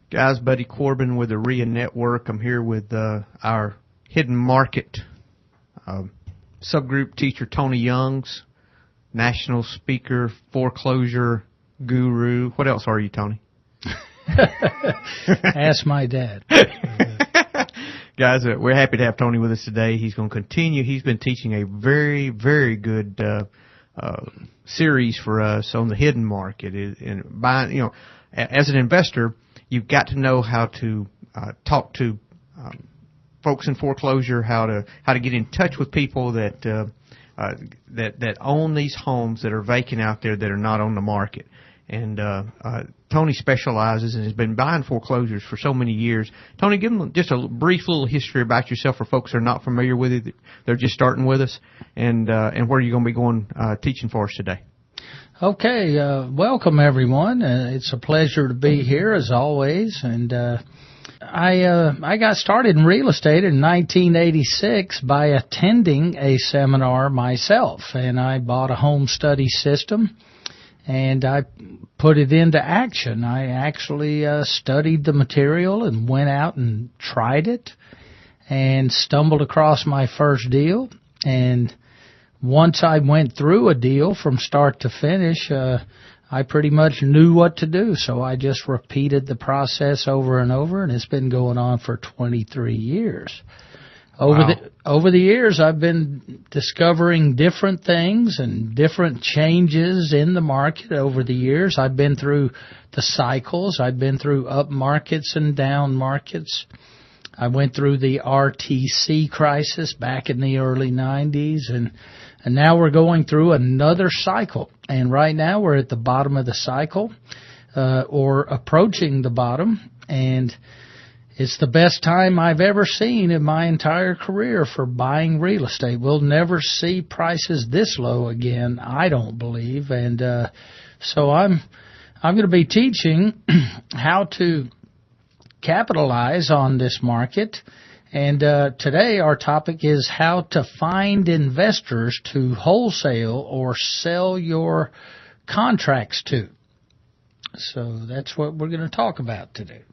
Guys, Buddy Corbin with the REIA Network. I'm here with our hidden market subgroup teacher, Tony Youngs, national speaker, foreclosure guru. What else are you, Tony? Ask my dad. Guys, we're happy to have Tony with us today. He's going to continue. He's been teaching a very, very good series for us on the hidden market. And buying, as an investor, you've got to know how to talk to folks in foreclosure, how to get in touch with people that own these homes that are vacant out there that are not on the market. And Tony specializes and has been buying foreclosures for so many years. Tony, give them just a brief little history about yourself for folks that are not familiar with you. They're just starting with us, and where you're going to be going teaching for us today. Okay, welcome everyone. It's a pleasure to be here as always. And I got started in real estate in 1986 by attending a seminar myself, and I bought a home study system. And I put it into action. I actually studied the material and went out and tried it and stumbled across my first deal. And once I went through a deal from start to finish, I pretty much knew what to do. So I just repeated the process over and over, and it's been going on for 23 years. Over the years, I've been discovering different things and different changes in the market over the years. I've been through the cycles. I've been through up markets and down markets. I went through the RTC crisis back in the early 90s, and now we're going through another cycle. And right now we're at the bottom of the cycle, or approaching the bottom, and it's the best time I've ever seen in my entire career for buying real estate. We'll never see prices this low again, I don't believe. And so I'm going to be teaching how to capitalize on this market. And today our topic is how to find investors to wholesale or sell your contracts to. So that's what we're going to talk about today.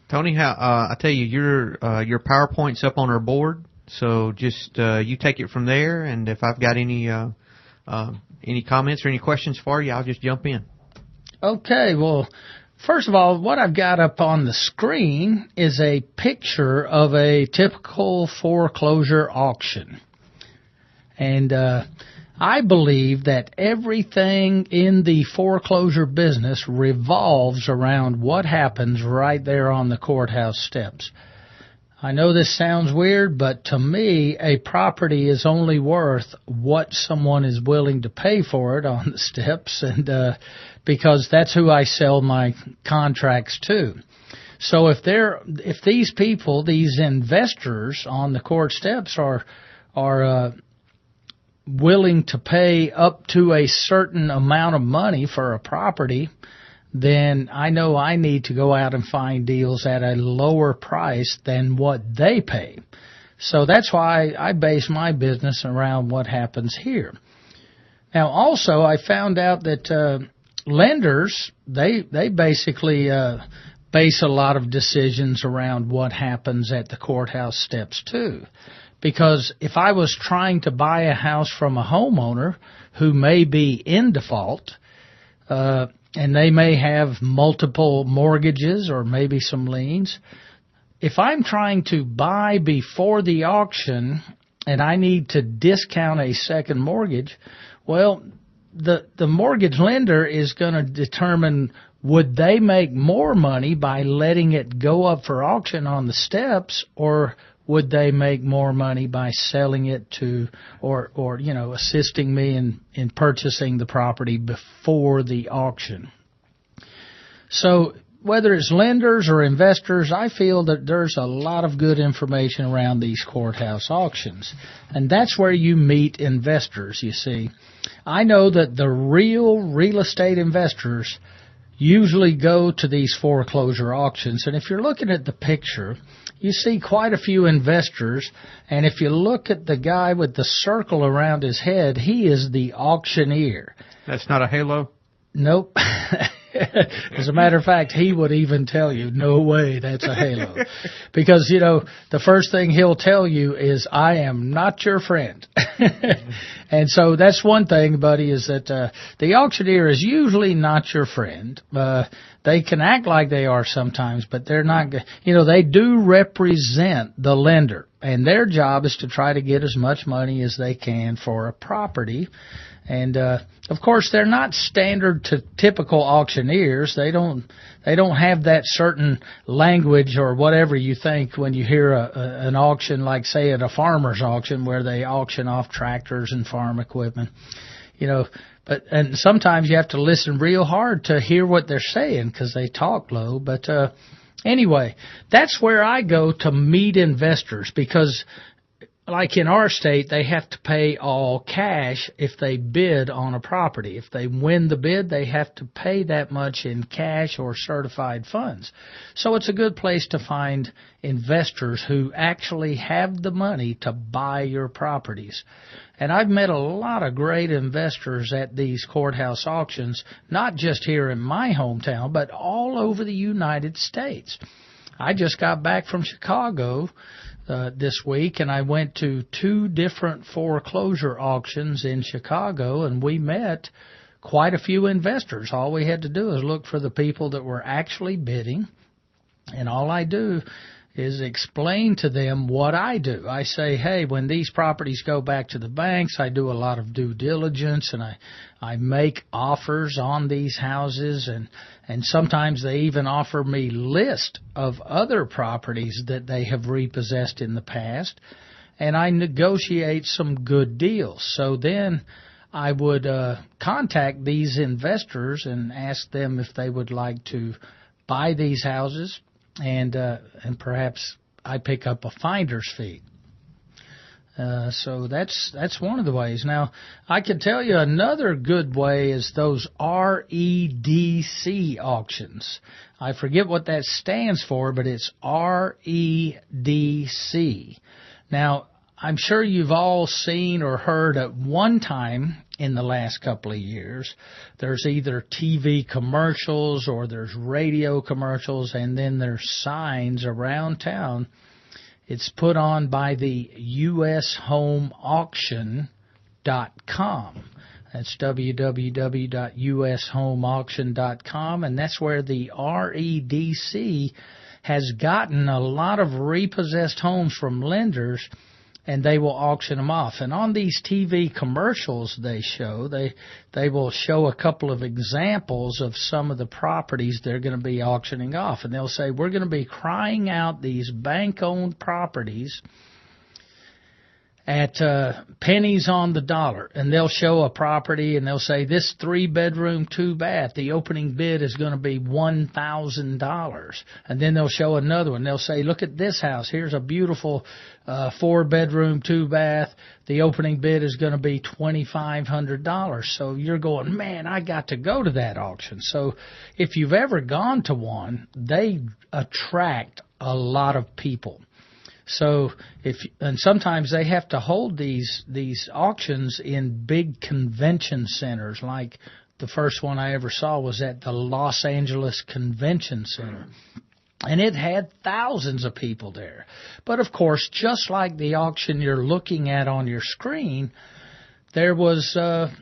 Tony, I tell you, your PowerPoint's up on our board, so just you take it from there. And if I've got any comments or any questions for you, I'll just jump in. Okay. Well, first of all, what I've got up on the screen is a picture of a typical foreclosure auction, and I believe that everything in the foreclosure business revolves around what happens right there on the courthouse steps. I know this sounds weird, but to me, a property is only worth what someone is willing to pay for it on the steps, and because that's who I sell my contracts to. So if these people, these investors on the court steps are willing to pay up to a certain amount of money for a property, then I know I need to go out and find deals at a lower price than what they pay. So that's why I base my business around what happens here. Now, also, I found out that lenders, they basically base a lot of decisions around what happens at the courthouse steps, too. Because if I was trying to buy a house from a homeowner who may be in default, and they may have multiple mortgages or maybe some liens, if I'm trying to buy before the auction and I need to discount a second mortgage, well, the mortgage lender is going to determine would they make more money by letting it go up for auction on the steps, or would they make more money by selling it to or assisting me in purchasing the property before the auction? So whether it's lenders or investors, I feel that there's a lot of good information around these courthouse auctions. And that's where you meet investors, you see. I know that the real estate investors usually go to these foreclosure auctions. And if you're looking at the picture, you see quite a few investors, and if you look at the guy with the circle around his head, he is the auctioneer. That's not a halo? Nope. As a matter of fact, he would even tell you, no way, that's a halo. Because, the first thing he'll tell you is, I am not your friend. And so that's one thing, buddy, is that the auctioneer is usually not your friend. They can act like they are sometimes, but they're not. They do represent the lender, and their job is to try to get as much money as they can for a property. And of course, they're not standard to typical auctioneers. They don't have that certain language or whatever you think when you hear an auction, like say at a farmer's auction where they auction off tractors and farm equipment. And sometimes you have to listen real hard to hear what they're saying because they talk low. But anyway, that's where I go to meet investors, because like in our state, they have to pay all cash if they bid on a property. If they win the bid, they have to pay that much in cash or certified funds. So it's a good place to find investors who actually have the money to buy your properties. And I've met a lot of great investors at these courthouse auctions, not just here in my hometown, but all over the United States. I just got back from Chicago this week, and I went to 2 different foreclosure auctions in Chicago, and we met quite a few investors. All we had to do is look for the people that were actually bidding, and all I do is explain to them what I do. I say, hey, when these properties go back to the banks, I do a lot of due diligence, and I make offers on these houses, and sometimes they even offer me list of other properties that they have repossessed in the past, and I negotiate some good deals. So then I would contact these investors and ask them if they would like to buy these houses, and perhaps I pick up a finder's fee. So that's one of the ways. Now, I can tell you another good way is those REDC auctions. I forget what that stands for, but it's REDC. Now, I'm sure you've all seen or heard at one time in the last couple of years, there's either TV commercials or there's radio commercials, and then there's signs around town. It's put on by the USHomeAuction.com. That's www.USHomeAuction.com, and that's where the REDC has gotten a lot of repossessed homes from lenders, and they will auction them off. And on these TV commercials they will show a couple of examples of some of the properties they're going to be auctioning off. And they'll say, we're going to be crying out these bank-owned properties at pennies on the dollar. And they'll show a property, and they'll say, this 3-bedroom, 2-bath, the opening bid is going to be $1,000. And then they'll show another one. They'll say, look at this house. Here's a beautiful 4-bedroom, 2-bath. The opening bid is going to be $2,500. So you're going, man, I got to go to that auction. So if you've ever gone to one, they attract a lot of people. So and sometimes they have to hold these auctions in big convention centers. Like the first one I ever saw was at the Los Angeles Convention Center, and it had thousands of people there. But of course, just like the auction you're looking at on your screen, there's a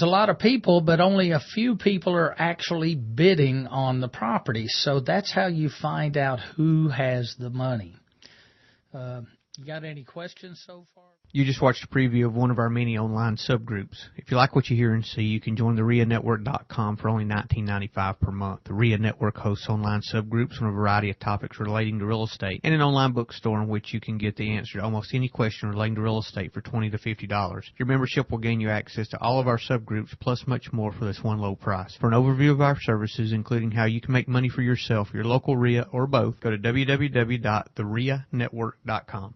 lot of people, but only a few people are actually bidding on the property. So that's how you find out who has the money. You got any questions so far? You just watched a preview of one of our many online subgroups. If you like what you hear and see, you can join the REIANetwork.com for only $19.95 per month. The REIA Network hosts online subgroups on a variety of topics relating to real estate, and an online bookstore in which you can get the answer to almost any question relating to real estate for $20 to $50. Your membership will gain you access to all of our subgroups, plus much more for this one low price. For an overview of our services, including how you can make money for yourself, your local REIA, or both, go to www.thereianetwork.com.